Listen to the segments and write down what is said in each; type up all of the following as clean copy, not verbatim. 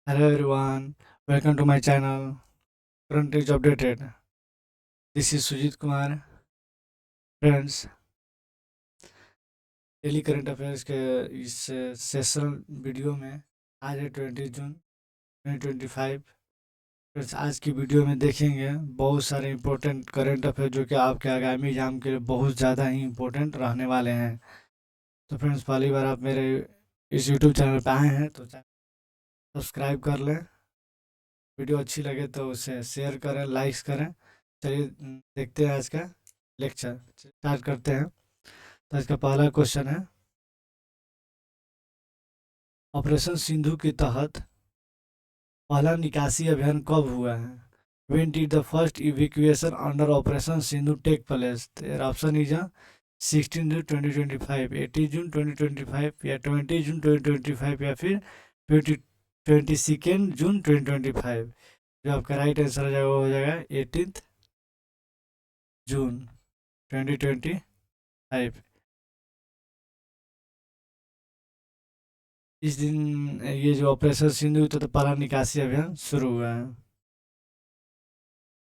Hello everyone, welcome to my channel. Current is updated. This is Sujit Kumar. Friends, daily current affairs के इस session video में आज है 20 जून 2025। Friends, आज की वीडियो में देखेंगे बहुत सारे इंपॉर्टेंट करंट अफेयर जो कि आपके आगामी एग्जाम के लिए बहुत ज़्यादा ही इंपॉर्टेंट रहने वाले हैं। तो फ्रेंड्स, पहली बार आप मेरे इस यूट्यूब चैनल पर आए हैं तो चैनल सब्सक्राइब कर लें। वीडियो अच्छी लगे तो उसे शेयर करें, लाइक्स करें। चलिए देखते हैं आज का लेक्चर, स्टार्ट करते हैं। तो आज का पहला क्वेश्चन है, ऑपरेशन सिंधु के तहत पहला निकासी अभियान कब हुआ है? When did the first evacuation under Operation Sindhu take place? Their option is 16 June 2025, 18 June 2025 या 20 जून 2025 या फिर 22 जून 2025। जो आपका राइट आंसर हो जाएगा वो हो जाएगा 18 जून 2025। इस दिन ये जो ऑपरेशन सिंधु तो पहला निकासी अभियान शुरू हुआ है।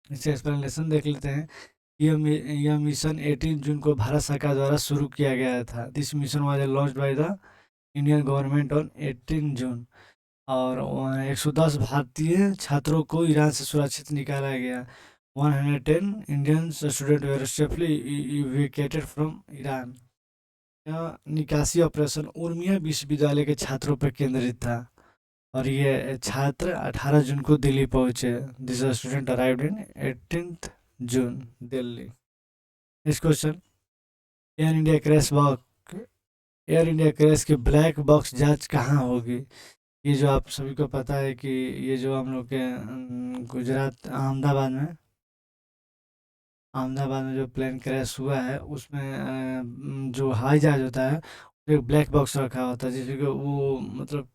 इससे एक्सप्लेनेशन देख लेते हैं। यह मिशन 18 जून को भारत सरकार द्वारा शुरू किया गया था। This mission was launched by the Indian government on 18 जून। और 110 भारतीय छात्रों को ईरान से सुरक्षित निकाला गया। 110 Indian student were safely evacuated from Iran. यह निकासी ऑपरेशन उर्मिया विश्वविद्यालय के छात्रों पर केंद्रित था और ये छात्र 18 जून को दिल्ली पहुंचे। This student arrived in 18 June Delhi. Next question, air India crash box air India crash की ब्लैक बॉक्स जांच कहाँ होगी? ये जो आप सभी को पता है कि ये जो हम लोग के गुजरात अहमदाबाद में जो प्लेन क्रैश हुआ है उसमें जो हवाई जहाज होता है एक ब्लैक बॉक्स रखा होता है जिसमें कि वो मतलब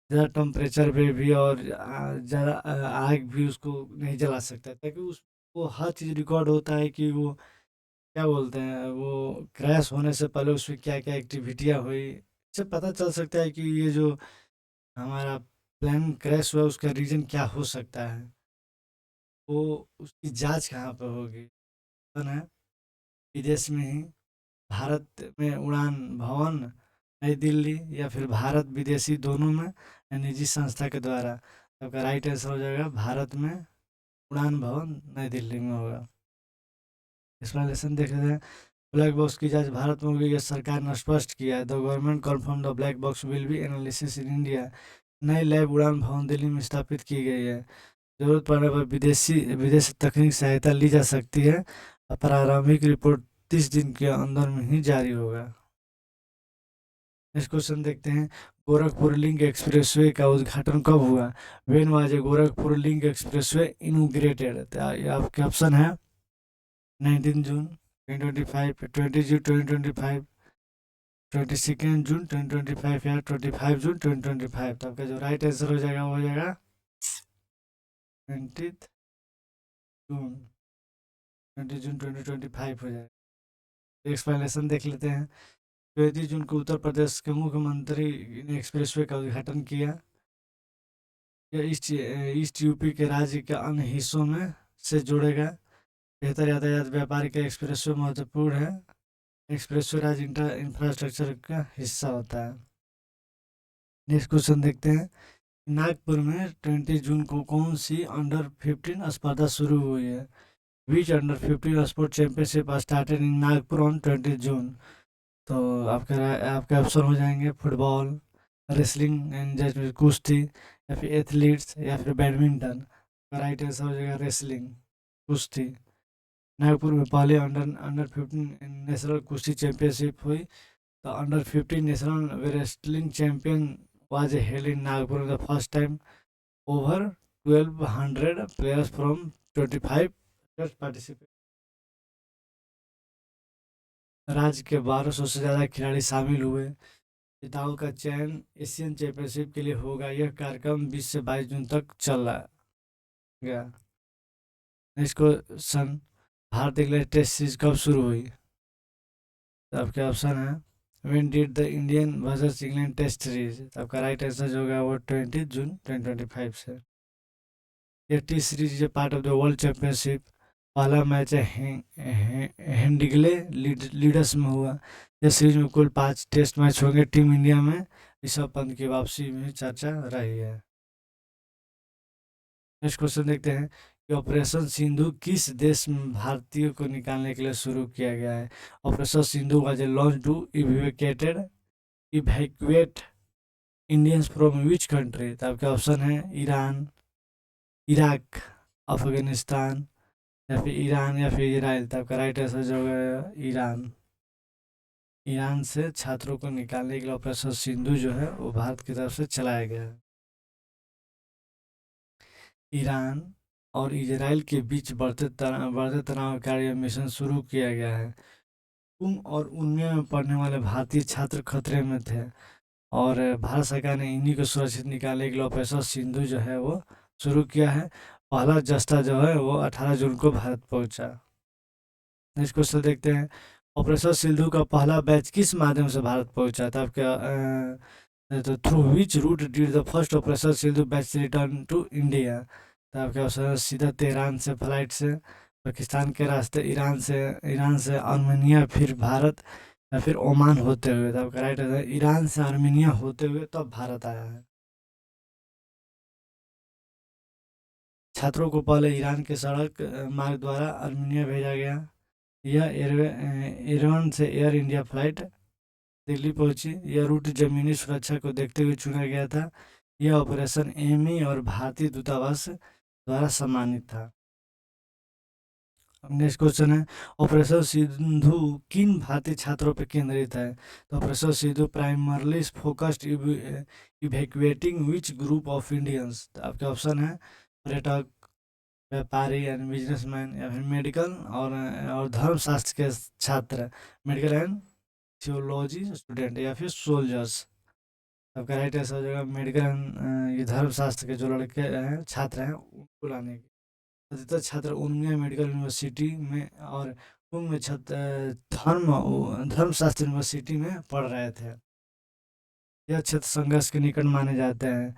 ज़्यादा टेम्परेचर पे भी और ज़्यादा आग भी उसको नहीं जला सकता है, ताकि उस वो हर चीज़ रिकॉर्ड होता है कि वो क्या बोलते हैं, वो क्रैश होने से पहले उसमें क्या क्या एक्टिविटियाँ हुई। इससे पता चल सकता है कि ये जो हमारा प्लेन क्रैश हुआ उसका रीज़न क्या हो सकता है। वो उसकी जांच कहाँ पर होगी? है विदेश में ही, भारत में उड़ान भवन नई दिल्ली या फिर भारत विदेशी दोनों में या निजी संस्था के द्वारा। आपका राइट आंसर हो जाएगा भारत में उड़ान भवन नई दिल्ली में होगा। एक्सप्लेनेशन देख रहे हैं। ब्लैक बॉक्स की जांच भारत में होगी, यह सरकार ने स्पष्ट किया है। The government confirm the black box will be analysis in India. नई लैब उड़ान भवन दिल्ली में स्थापित की गई है। जरूरत पड़ने पर विदेश तकनीक सहायता ली जा सकती है। प्रारंभिक रिपोर्ट 30 दिन के अंदर में ही जारी होगा। नेक्स्ट क्वेश्चन देखते हैं, गोरखपुर लिंक एक्सप्रेसवे का उद्घाटन कब हुआ? When was a Gorakhpur link expressway inaugurated? तो ये आपके ऑप्शन है 19 जून 2025, 20 जून 2025, 22 जून 2025 या 25 जून 2025। तो आपका जो राइट आंसर हो जाएगा वो हो जाएगा 20 जून 20 जून 2025 हो जाएगा। एक्सप्लेनेशन देख लेते हैं। 20 जून को उत्तर प्रदेश के मुख्यमंत्री ने एक्सप्रेसवे का उद्घाटन किया। यह ईस्ट यूपी के राज्य के अन्य हिस्सों में से जुड़ेगा। बेहतर यातायात व्यापार के एक्सप्रेसवे महत्वपूर्ण है। एक्सप्रेसवे राज्य इंफ्रास्ट्रक्चर का हिस्सा होता है। नेक्स्ट क्वेश्चन देखते हैं, नागपुर में 20 जून को कौन सी अंडर 15 स्पर्धा शुरू हुई है? Which under 15 sport championship started in Nagpur on 20 June? तो आपके ऑप्शन हो जाएंगे फुटबॉल, रेसलिंग एंड जैसे कुश्ती या फिर एथलीट्स या फिर बैडमिंटन। राइट आंसर हो जाएगा रेसलिंग, कुश्ती। नागपुर में पहले अंडर अंडर 15 नेशनल कुश्ती चैंपियनशिप हुई। तो under 15 national wrestling champion was held in Nagpur the first time. Over 1200 players from 25 states participated. राज्य के 1200 से ज़्यादा खिलाड़ी शामिल हुए। विजेताओं का चयन एशियन चैंपियनशिप के लिए होगा। यह कार्यक्रम 20 से 22 जून तक चला गया। Next question, Bharat England test series कब शुरू हुई? तो आपके ऑप्शन है when did the Indian versus England test series? तो आपका राइट आंसर जो होगा वो 20 जून 2025 से। ये test series is part of the world championship. पहला मैच है हेंडिगले लीडर्स में हुआ। इस सीरीज में कुल 5 टेस्ट मैच होंगे। टीम इंडिया में ऋषभ पंत की वापसी में चर्चा रही है। नेक्स्ट क्वेश्चन देखते हैं कि ऑपरेशन सिंधु किस देश में भारतीयों को निकालने के लिए शुरू किया गया है? Operation Sindhu was launch to evacuate Indians from which country? तो आपके ऑप्शन है ईरान, इराक, अफगानिस्तान या फिर ईरान या फिर इजराइल। तो आपका राइट आंसर जो है ईरान। ईरान से छात्रों को निकालने के लिए ऑपरेशन सिंधु जो है वो भारत की तरफ से चलाया गया है। ईरान और इजराइल के बीच बढ़ते तनाव कार्य मिशन शुरू किया गया है। और उनमें में पढ़ने वाले भारतीय छात्र खतरे में थे और भारत सरकार ने इन्हीं को सुरक्षित निकालने के लिए ऑपरेशन सिंधु जो है वो शुरू किया है। पहला जस्ता जो है वो 18 जून को भारत पहुंचा। नेक्स्ट क्वेश्चन देखते हैं ऑपरेशन सिंधु का पहला बैच किस माध्यम से भारत पहुंचा था? आपके तो through which route did the first operation Sindhu batch return to India? तो आपके ऑप्शन सीधा तेहरान से फ्लाइट से, पाकिस्तान के रास्ते ईरान से आर्मेनिया फिर भारत या फिर ओमान होते हुए। तो आपका राइट आंसर ईरान से आर्मेनिया होते हुए तब भारत आया है। छात्रों को पहले ईरान के सड़क मार्ग द्वारा आर्मेनिया भेजा गया। यह एयरवन से एयर इंडिया फ्लाइट दिल्ली पहुंची। यह रूट जमीनी सुरक्षा को देखते हुए चुना गया था। यह ऑपरेशन एमी और भारतीय दूतावास द्वारा सम्मानित था। नेक्स्ट क्वेश्चन है ऑपरेशन सिंधु किन भारतीय छात्रों पर केंद्रित है? तो operation Sindhu primarily focused evacuating which group of Indians? तो आपके ऑप्शन है पर्यटक, व्यापारी एंड बिजनेसमैन या फिर मेडिकल और धर्मशास्त्र के छात्र, मेडिकल एंड थियोलॉजी स्टूडेंट या फिर सोल्जर्स। आपका राइट आंसर हो जाएगा मेडिकल एंड ये धर्मशास्त्र के जो लड़के हैं छात्र हैं उनको लाने के। अधिकतर छात्र उन्मिया मेडिकल यूनिवर्सिटी में और उनमें धर्मशास्त्र यूनिवर्सिटी में पढ़ रहे थे। यह क्षेत्र संघर्ष के निकट माने जाते हैं।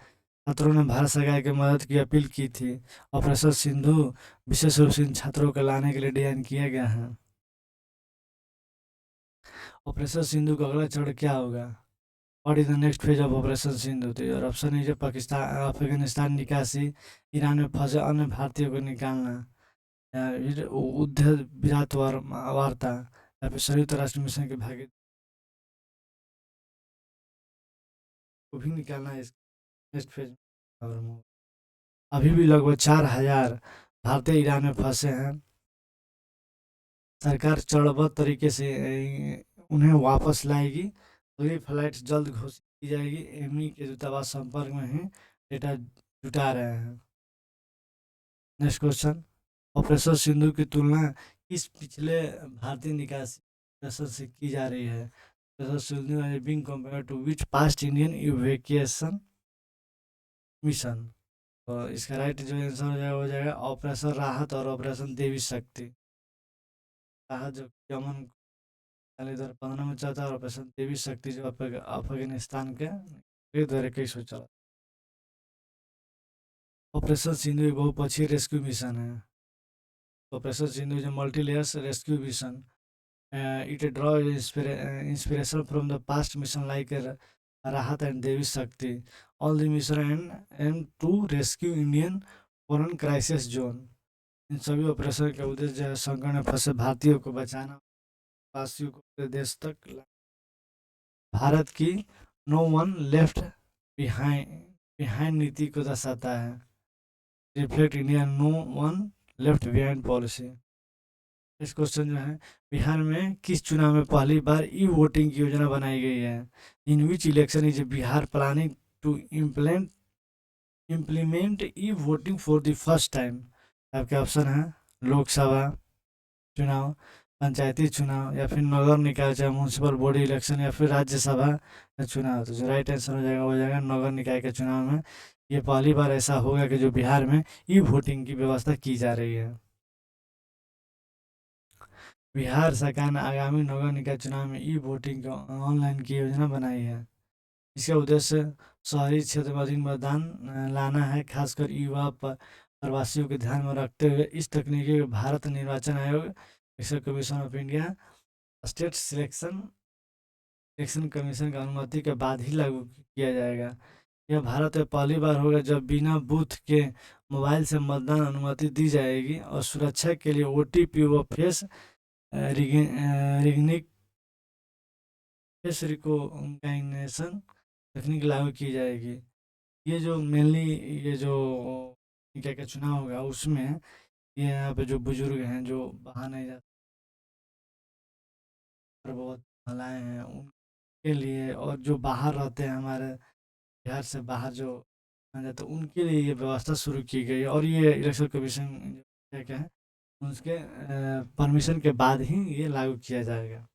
छात्रों ने भारत सरकार की मदद की अपील की थी। ऑपरेशन सिंधु विशेष रूप से इन छात्रों को लाने के लिए डिजाइन किया गया है। ऑपरेशन सिंधु का अगला चरण क्या होगा? What is the next phase of operation Sindhu? तो और ऑप्शन है पाकिस्तान अफगानिस्तान निकासी, ईरान में फंसे अन्य भारतीयों को निकालना, युद्ध विराट वार्ता या फिर संयुक्त राष्ट्र मिशन के भागी को भी निकालना है इस नेक्स्ट फेज में। अभी भी लगभग 4,000 भारतीय ईरान में फंसे हैं। सरकार चरणबद्ध तरीके से उन्हें वापस लाएगी। अगली फ्लाइट जल्द घोषित की जाएगी। एमी के दूतावास संपर्क में ही डेटा जुटा रहे हैं। नेक्स्ट क्वेश्चन ऑपरेशन सिंधु की तुलना किस पिछले भारतीय निकासी ऑपरेशन से की जा रही है? Operation Sindhu is being compared to which past Indian evacuation mission? तो इसका राइट जो आंसर हो जाएगा ऑपरेशन राहत और ऑपरेशन देवी शक्ति। राहत जो यमन 2015 में चला था और ऑपरेशन देवी शक्ति जो अफगानिस्तान के द्वारा 21 में चला। ऑपरेशन सिंधु एक बहुपक्षीय रेस्क्यू मिशन है। Operation Sindhu is multi layers rescue mission. It draw inspiration from the past mission like Rahat and Devi Shakti. All the mission and to rescue Indian foreign crisis zone. इन सभी ऑपरेशन का उद्देश्य संकट में फंसे भारतीयों को बचाना, वासियों को अपने देश तक भारत की नो वन लेफ्ट बिहाइंड नीति को दर्शाता है। Reflect India no one left behind policy. इस क्वेश्चन जो है बिहार में किस चुनाव में पहली बार ई वोटिंग की योजना बनाई गई है? In which election is Bihar planning to implement e voting for the first time? आपके ऑप्शन है लोकसभा चुनाव, पंचायती चुनाव या फिर नगर निकाय चाहे म्यूनसिपल बॉडी इलेक्शन या फिर राज्यसभा का चुनाव। तो जो राइट आंसर हो जाएगा नगर निकाय के चुनाव में। ये पहली बार ऐसा होगा कि जो बिहार में ई वोटिंग की व्यवस्था की जा रही है। बिहार सरकार ने आगामी नगर निकाय चुनाव में ई वोटिंग को ऑनलाइन की योजना बनाई है। इसका उद्देश्य शहरी क्षेत्र में अधिक मतदान लाना है, खासकर युवा प्रवासियों के ध्यान में रखते हुए। इस तकनीकी को भारत निर्वाचन आयोग, election commission of India, state election commission की अनुमति के बाद ही लागू किया जाएगा। यह भारत में पहली बार होगा जब बिना बूथ के मोबाइल से मतदान अनुमति दी जाएगी, और सुरक्षा के लिए ओटीपी व फेस रिकग्निशन रिकॉग्निशन तकनीक लागू की जाएगी। ये जो मेनली ये जो क्या क्या चुनाव होगा उसमें ये यहाँ पे जो बुजुर्ग हैं जो बाहर नहीं जाते और बहुत महिलाएं हैं उनके लिए, और जो बाहर रहते हैं हमारे बिहार से बाहर जो आ जाते हैं उनके लिए ये व्यवस्था शुरू की गई है। और ये इलेक्शन कमीशन क्या क्या है उसके परमिशन के बाद ही ये लागू किया जाएगा।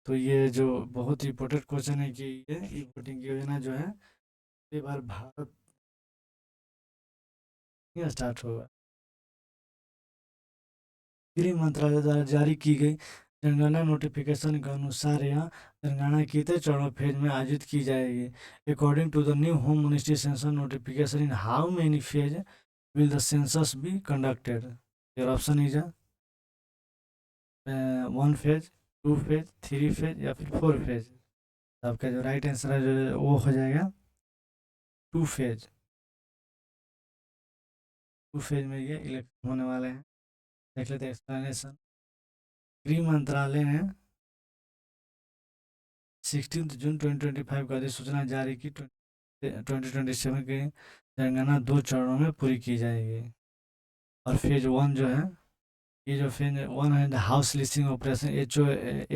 तो ये जो बहुत ही इम्पोर्टेंट क्वेश्चन है कि ये ई वोटिंग की योजना जो है ये बार भारत में स्टार्ट होगा। गृह मंत्रालय द्वारा जारी की गई जनगणना नोटिफिकेशन के अनुसार यह जनगणना कितने चरणों फेज में आयोजित की जाएगी। According to the new home ministry census notification, in how many phase will the census be conducted? Your option is 1 phase, 2 phase, 3 phase या फिर 4 फेज। आपका जो राइट आंसर है जो वो हो जाएगा 2 फेज। 2 फेज में ये इलेक्शन होने वाले हैं। देख लेते हैं एक्सप्लेनेशन। गृह मंत्रालय ने 16 जून 2025 को अधिसूचना जारी की। 2027 की जनगणना 2 चरणों में पूरी की जाएगी। और फेज 1 जो है, ये जो फेज 1 है the house listing operation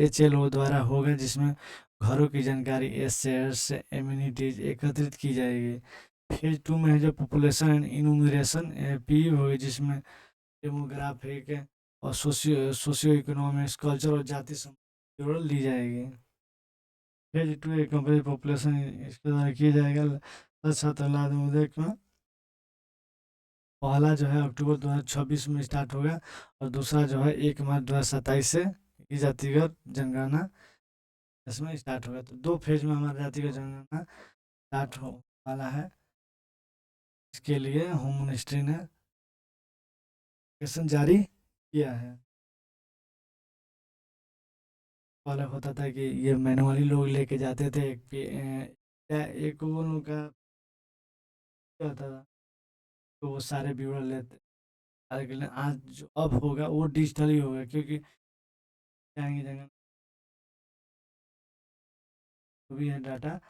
HLO द्वारा होगा, जिसमें घरों की जानकारी एसेट्स एम्यूनिटीज एकत्रित की जाएगी। फेज 2 में है जो पॉपुलेशन एंड इनूमरेशन PE होगी, जिसमें डेमोग्राफिक और सोशियो इकोनॉमिक्स, कल्चर और जाति संबंधी ली जाएगी। फेज 2 एक कंप्लीट पॉपुलेशन इसके द्वारा किया जाएगा। छात्र लादेक में पहला जो है अक्टूबर 2026 में स्टार्ट होगा, और दूसरा जो है 1 मार्च 2027 से ये जातिगत जनगणना इसमें स्टार्ट होगा। तो 2 फेज में हमारा जातिगत जनगणना स्टार्ट हो वाला है। इसके लिए होम मिनिस्ट्री ने नोटिफिकेशन जारी किया है। पहले होता था कि ये मैनुअली लोग लेके जाते थे, एक वो लोग का होता था तो वो सारे ब्यौरा लेते। लेकिन आज जो अब होगा वो डिजिटल ही होगा, क्योंकि जाएंगे जगह जो भी है डाटा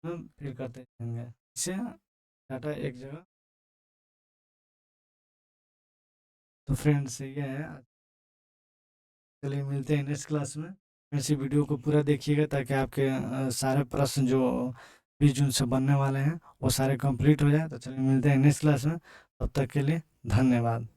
हम फिल करते जाएंगे, इससे डाटा एक जगह। तो फ्रेंड्स ये है, चलिए मिलते हैं नेक्स्ट क्लास में। इसी वीडियो को पूरा देखिएगा ताकि आपके सारे प्रश्न जो 20 जून से बनने वाले हैं वो सारे कंप्लीट हो जाए। तो चलिए मिलते हैं नेक्स्ट क्लास में, तब तक के लिए धन्यवाद।